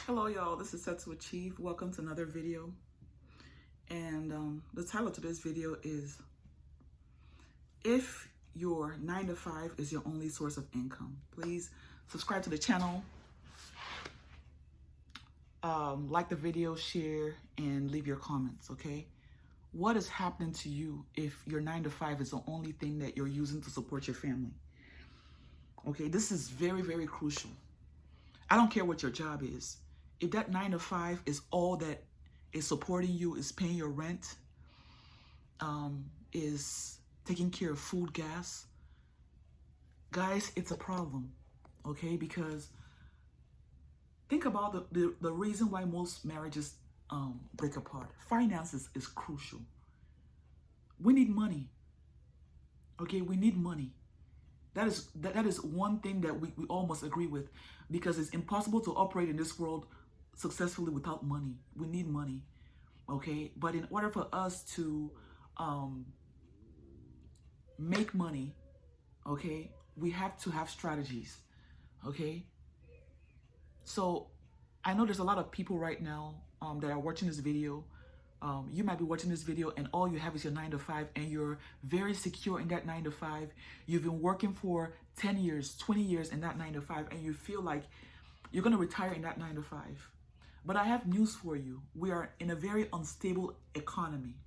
Hello y'all, this is Set to Achieve. Welcome to another video. And the title of today's video is If Your 9 to 5 is Your Only Source of Income. Please subscribe to the channel, like the video, share, and leave your comments, okay? What is happening to you if your 9 to 5 is the only thing that you're using to support your family? Okay, this is very, very crucial. I don't care what your job is. If that 9 to 5 is all that is supporting you, is paying your rent, is taking care of food, gas, guys, it's a problem, okay? Because think about the reason why most marriages break apart. Finances is crucial. We need money, okay? We need money. That is one thing that we all must agree with, because it's impossible to operate in this world successfully without money. We need money, okay? But in order for us to make money, okay, we have to have strategies, okay? So I know there's a lot of people right now that are watching this video. You might be watching this video and all you have is your 9 to 5 and you're very secure in that 9 to 5. You've been working for 10 years, 20 years in that 9 to 5 and you feel like you're going to retire in that 9 to 5. But I have news for you. We are in a very unstable economy,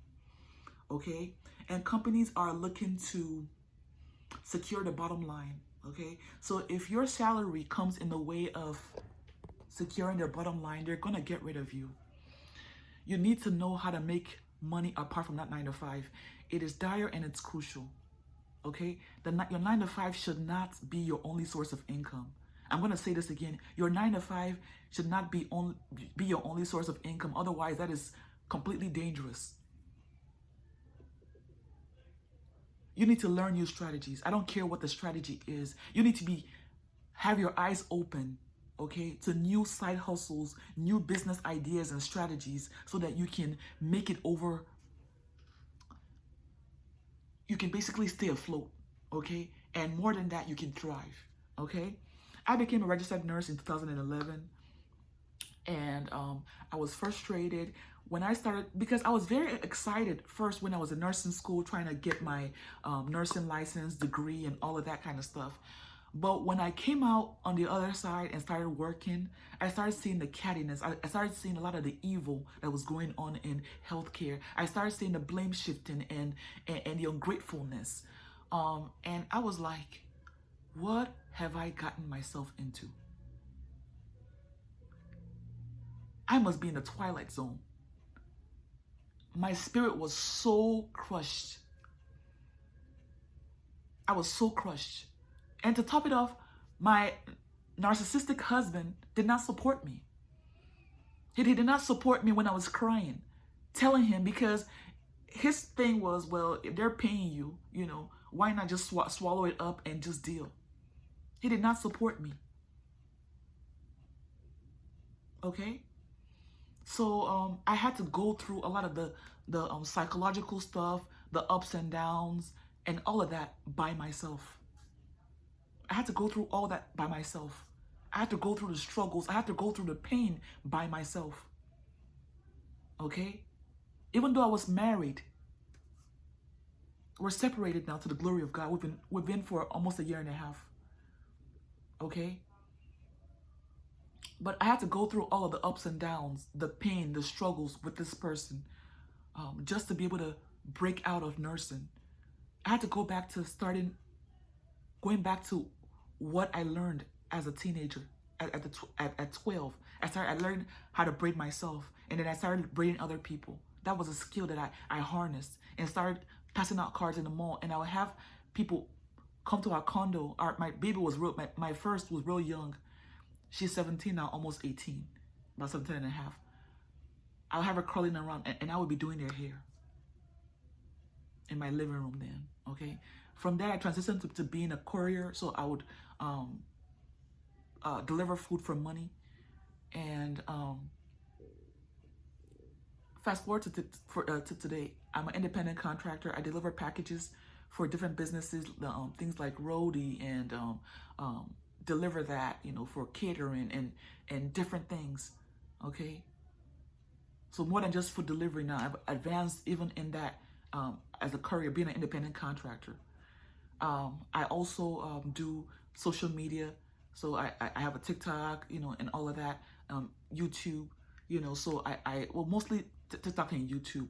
okay? And companies are looking to secure the bottom line, okay? So if your salary comes in the way of securing their bottom line, they're going to get rid of you. You need to know how to make money apart from that 9 to 5. It is dire and it's crucial, okay? Your 9 to 5 should not be your only source of income. I'm going to say this again. Your 9 to 5 should not be your only source of income. Otherwise, that is completely dangerous. You need to learn new strategies. I don't care what the strategy is. You need to have your eyes open, okay, to new side hustles, new business ideas and strategies so that you can make it over. You can basically stay afloat, okay? And more than that, you can thrive, okay? I became a registered nurse in 2011, and I was frustrated when I started, because I was very excited first when I was in nursing school trying to get my nursing license, degree, and all of that kind of stuff. But when I came out on the other side and started working, I started seeing the cattiness. I started seeing a lot of the evil that was going on in healthcare. I started seeing the blame shifting and the ungratefulness. And I was like, what have I gotten myself into? I must be in the twilight zone. My spirit was so crushed. I was so crushed. And to top it off, my narcissistic husband did not support me. He did not support me when I was crying, telling him, because his thing was, well, if they're paying you, you know, why not just swallow it up and just deal? He did not support me. Okay? So I had to go through a lot of the psychological stuff, the ups and downs, and all of that by myself. I had to go through all that by myself. I had to go through the struggles. I had to go through the pain by myself. Okay? Even though I was married, we're separated now to the glory of God. We've been for almost a year and a half. Okay? But I had to go through all of the ups and downs, the pain, the struggles with this person, just to be able to break out of nursing. I had to go back to going back to what I learned as a teenager at 12. I learned how to braid myself, and then I started braiding other people. That was a skill that I harnessed and started passing out cards in the mall. And I would have people come to our condo. My baby was my first was real young. She's 17 now, almost 18, about 17 and a half. I'll have her crawling around and I would be doing their hair in my living room then, okay? From there, I transitioned to being a courier. So I would deliver food for money. And fast forward to today, I'm an independent contractor. I deliver packages for different businesses, things like roadie and deliver that, you know, for catering and different things. Okay. So more than just food delivery now, I've advanced even in that as a career, being an independent contractor. I also do social media. So I have a TikTok, and all of that, YouTube, so well, mostly TikTok and YouTube,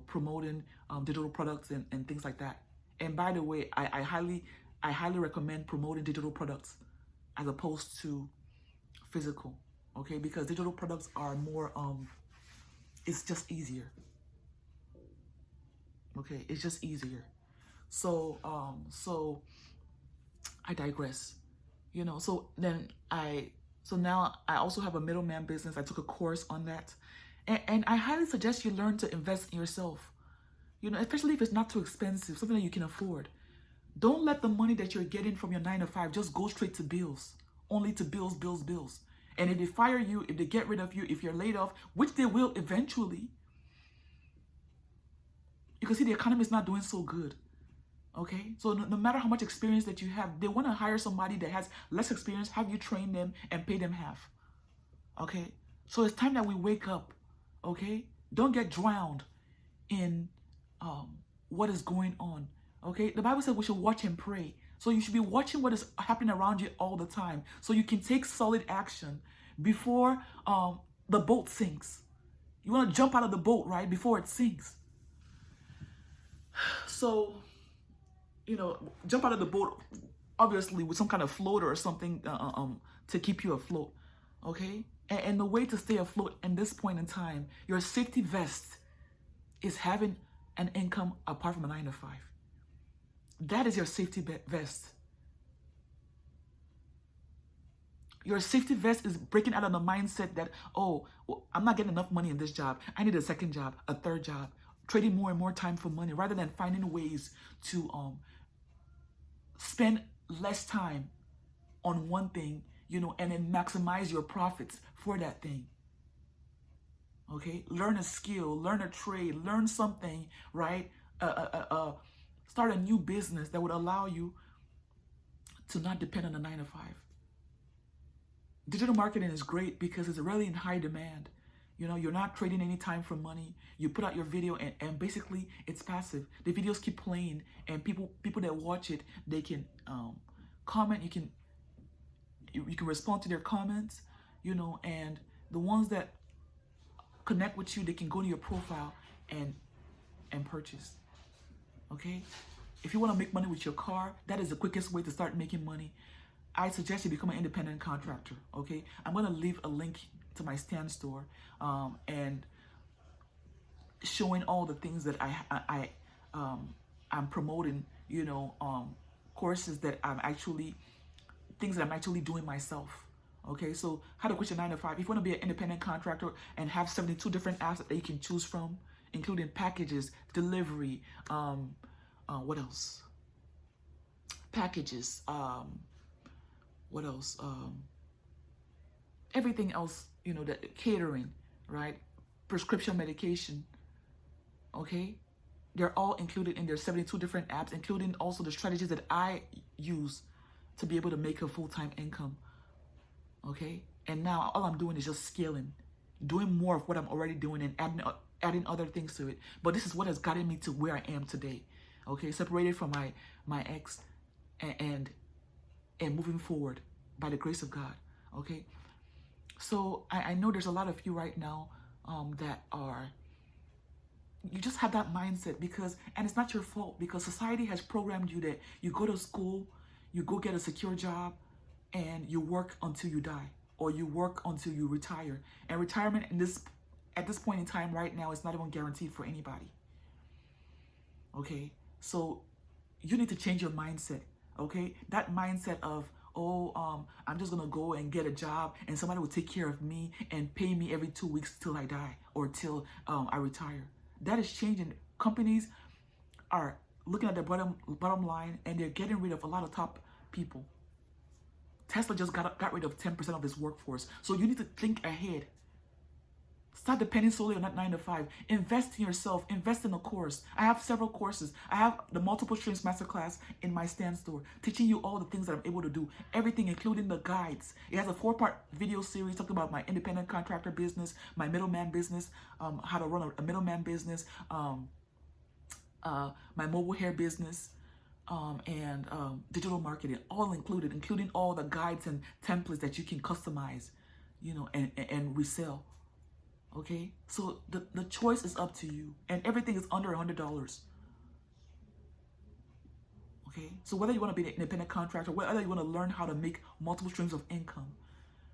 promoting digital products and things like that. And by the way, I highly recommend promoting digital products as opposed to physical, okay? Because digital products are more, it's just easier, okay? It's just easier. So I digress. So now I also have a middleman business. I took a course on that. And I highly suggest you learn to invest in yourself, especially if it's not too expensive, something that you can afford. Don't let the money that you're getting from your 9 to 5 just go straight to bills, only to bills, bills, bills. And if they fire you, if they get rid of you, if you're laid off, which they will eventually, you can see the economy is not doing so good. Okay, so no matter how much experience that you have, they want to hire somebody that has less experience, have you train them and pay them half. Okay, so it's time that we wake up. Okay, don't get drowned in what is going on. Okay, the Bible says we should watch and pray. So you should be watching what is happening around you all the time, so you can take solid action before the boat sinks. You want to jump out of the boat, right, before it sinks. So, jump out of the boat, obviously with some kind of floater or something to keep you afloat, okay? And the way to stay afloat in this point in time, your safety vest is having an income apart from a 9 to 5. That is your safety vest. Your safety vest is breaking out of the mindset that, oh, well, I'm not getting enough money in this job. I need a second job, a third job, trading more and more time for money rather than finding ways to spend less time on one thing, and then maximize your profits for that thing. Okay, learn a skill, learn a trade, learn something, right? Start a new business that would allow you to not depend on the 9 to 5. Digital marketing is great because it's really in high demand. You're not trading any time for money. You put out your video and basically it's passive. The videos keep playing and people that watch it, they can comment. You can respond to their comments, and the ones that connect with you, they can go to your profile and purchase. Okay? If you want to make money with your car, that is the quickest way to start making money. I suggest you become an independent contractor. Okay? I'm going to leave a link to my stand store and showing all the things that I'm promoting, courses that things that I'm actually doing myself. Okay, so how to quit your 9 to 5. If you want to be an independent contractor and have 72 different apps that you can choose from, including packages, delivery, what else? Packages, what else? Everything else, that catering, right? Prescription medication, okay? They're all included in their 72 different apps, including also the strategies that I use to be able to make a full-time income, okay? And now all I'm doing is just scaling, doing more of what I'm already doing and adding other things to it. But this is what has gotten me to where I am today, okay? Separated from my ex and moving forward by the grace of God, okay? So I know there's a lot of you right now that you just have that mindset and it's not your fault because society has programmed you that you go to school, you go get a secure job, and you work until you die or you work until you retire. And retirement at this point in time right now is not even guaranteed for anybody. Okay, so you need to change your mindset. Okay, that mindset of, I'm just gonna go and get a job and somebody will take care of me and pay me every 2 weeks till I die or till I retire. That is changing. Companies are looking at their bottom line and they're getting rid of a lot of top people. Tesla just got rid of 10% of its workforce. So you need to think ahead. Stop depending solely on that 9 to 5. Invest in yourself. Invest in a course. I have several courses. I have the Multiple Streams Masterclass in my stand store, teaching you all the things that I'm able to do. Everything, including the guides. It has a 4-part video series talking about my independent contractor business, my middleman business, how to run a middleman business, my mobile hair business, and digital marketing, all included, including all the guides and templates that you can customize, you know, and resell. Okay, so the choice is up to you, and everything is under $100. Okay, so whether you want to be an independent contractor, whether you want to learn how to make multiple streams of income,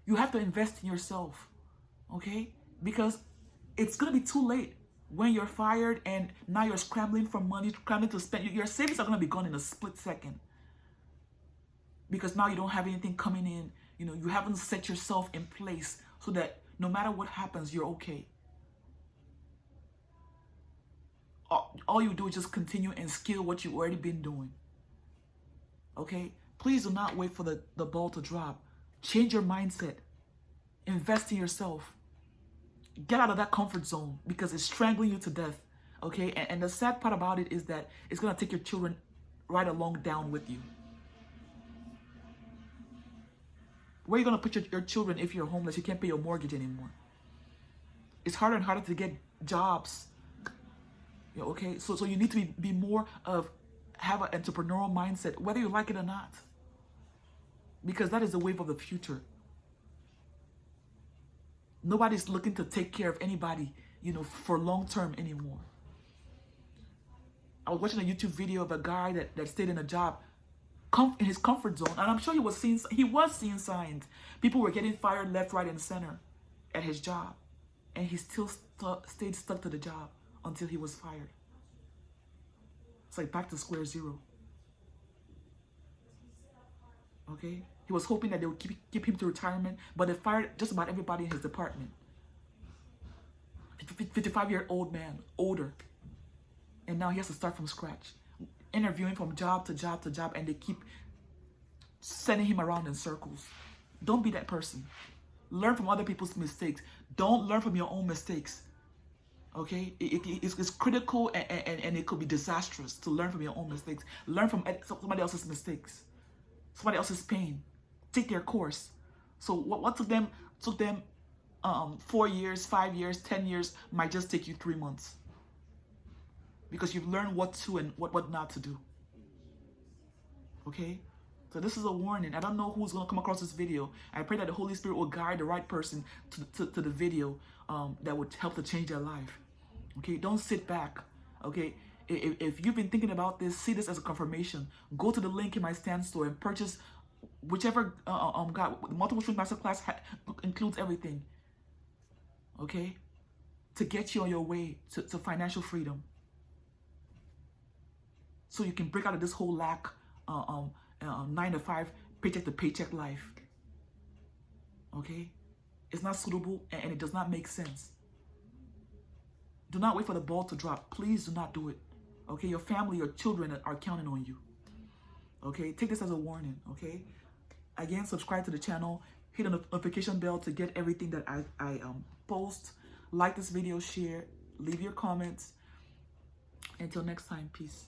you have to invest in yourself. Okay, because it's gonna be too late when you're fired and now you're scrambling for money, scrambling to spend. Your savings are gonna be gone in a split second because now you don't have anything coming in. You know, you haven't set yourself in place so that no matter what happens, you're okay. All you do is just continue and scale what you've already been doing. Okay? Please do not wait for the ball to drop. Change your mindset. Invest in yourself. Get out of that comfort zone because it's strangling you to death. Okay? And the sad part about it is that it's going to take your children right along down with you. Where are you going to put your children if you're homeless? You can't pay your mortgage anymore. It's harder and harder to get jobs. Yeah, okay? So you need to be more of, have an entrepreneurial mindset, whether you like it or not. Because that is the wave of the future. Nobody's looking to take care of anybody, you know, for long term anymore. I was watching a YouTube video of a guy that stayed in a job in his comfort zone, and I'm sure he was seeing signs. People were getting fired left, right, and center at his job, and he still stayed stuck to the job until he was fired. It's like back to square zero. Okay, he was hoping that they would keep him to retirement, but they fired just about everybody in his department. 55-year-old man, older, and now he has to start from scratch, interviewing from job to job to job, and they keep sending him around in circles. Don't be that person. Learn from other people's mistakes. Don't learn from your own mistakes. Okay? It's critical and it could be disastrous to learn from your own mistakes. Learn from somebody else's mistakes, somebody else's pain. Take their course. So what took them 4 years, 5 years, 10 years might just take you 3 months. Because you've learned what to and what not to do. Okay? So this is a warning. I don't know who's going to come across this video. I pray that the Holy Spirit will guide the right person to the video that would help to change their life. Okay? Don't sit back. Okay? If you've been thinking about this, see this as a confirmation. Go to the link in my stand store and purchase whichever God. Multiple Streams Masterclass includes everything. Okay? To get you on your way to financial freedom. So you can break out of this whole lack 9 to 5 paycheck to paycheck life. Okay? It's not suitable and it does not make sense. Do not wait for the ball to drop. Please do not do it. Okay? Your family, your children are counting on you. Okay? Take this as a warning. Okay? Again, subscribe to the channel. Hit the notification bell to get everything that I post. Like this video, share, leave your comments. Until next time, peace.